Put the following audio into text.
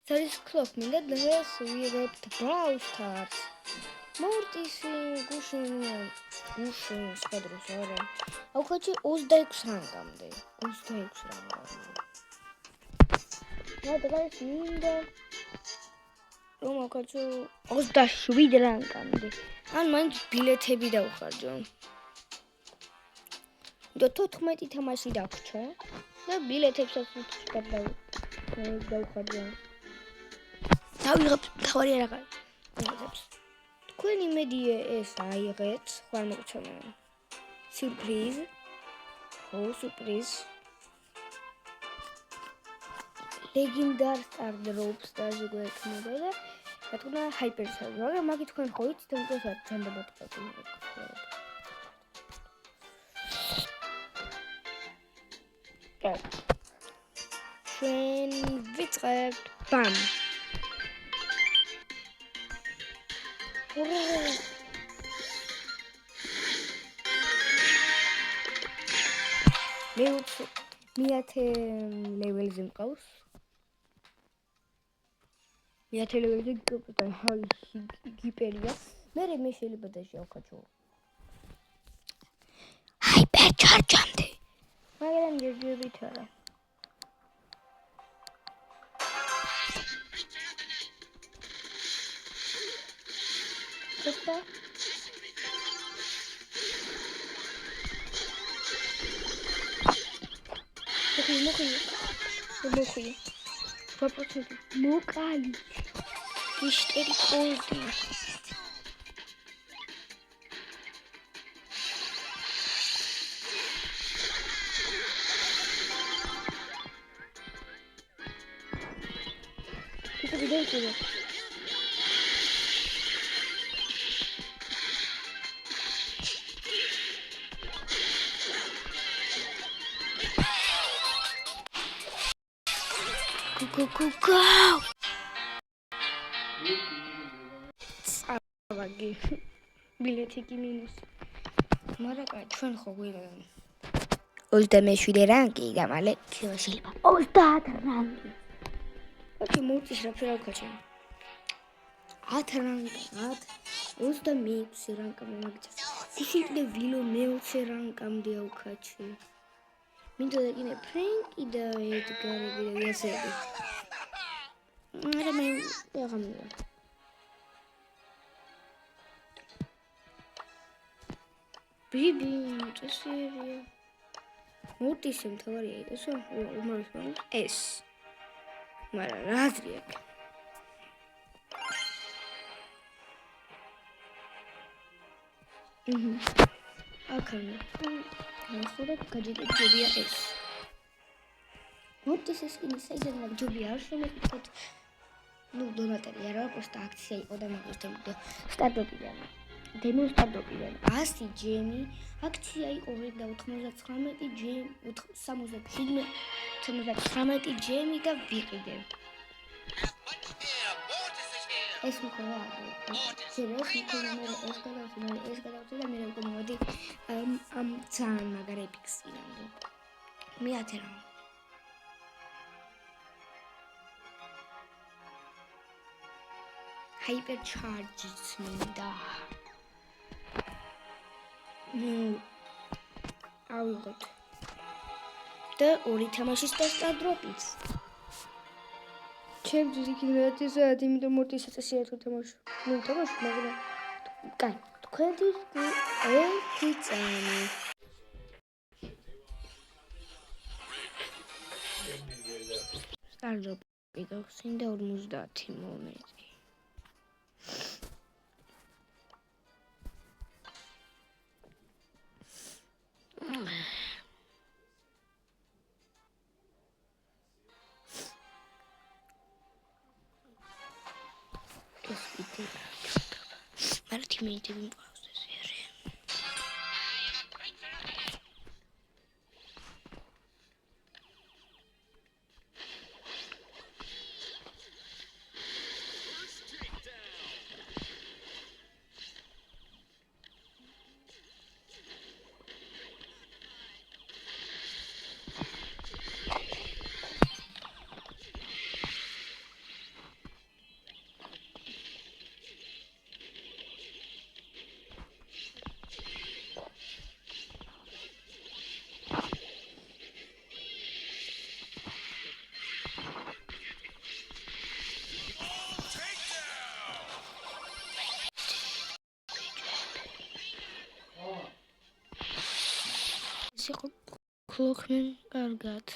Saris clock მინდა დღეს ვიღებთ Brawl Stars. მორტისი გუშინ სკადროს არა. აუხაჩი 26 რანგამდე. 26 რანგამდე. დღეს მინდა რომ აუხაჩო 27 რანგამდე. ან მაინც ბილეთები დავხარჯო. და 14 თამაში დაგვრჩა და ბილეთებსაც დავხარჯო. დავიღებ თავი რაღაც. თქვენ იმედია ეს აიღეთ, ხარ მოგწონა. სიურპრიზ. სიურპრიზ. ლეგენდარ სტარ დროპს დაჟე გვექნება და რა თქმა უნდა ჰაიპერჩარჯ, მაგრამ მაგით თქვენ ხო იცით რომ ეს არ ჩანდებათ ყოველდღე. ჩვენ ვიწყებთ ბამ. მეათე ლეველზე მყავს. მეათე ლეველზე გიპერია. მე შეიძლება დაშავხაჩო. ჰაიპერჩარჯამდე. მაგრამ ჯერჯერობით არა. Что? Мухи. Попросите. Мукали. Иштери колди. Ты видишь его? Go. Savagi. Bileti ki minus. Maraqa ჩვენ ხო გვიღე 27 რანგი და მალე შეიძლება 30 რანგი. ოკეი, მოუწის რა ფერა ვქაჩე. 10 რანგი, 26 რანგამდე მაგიცა. ისინი ვილო მე-20 რანგამდე ავქაჩე. მინდა დაგინე ფრენკი და ედგარები და ესები. მაგრამ მე აღამია. ბიბი, წესერია. მოტისე მთავარია იტესო, უმრავლესობა ეს. მაგრამ რა აზრი აქვს? აკანი. ახლა გაჯერებია ეს. მოტისე სკინი საიდან ჯობია არ შემეკითხეთ. დონატები არა, просто აქცია იყო და მაგისტები სტარტოპიდან. დემო სტარტოპიდან 100 ჯემი, აქცია იყო 99 ჯემი, 79 ჯემი და ვიყიდე. ეს მქონდა. ეს გადავწყვეტ და მე მოვიდი ამ ძალიან მაგარ ეპიქსინამდე. მე-10 რა. Hypercharges მინდა. ავიღოთ. და ორი თამაშის სტარტ დროპიც. ჩემთვის იქნებოდა საათ, იმიტომ მორტის წესია თუ თამაშო. თამაშო, მაგრამ კაი, თქვენთვის ერთი წამი. სტარტ დროპი გახსენდა 50 მონეტი. Marti mi devi imparare stasera. იყო გლოქმენ კარგად.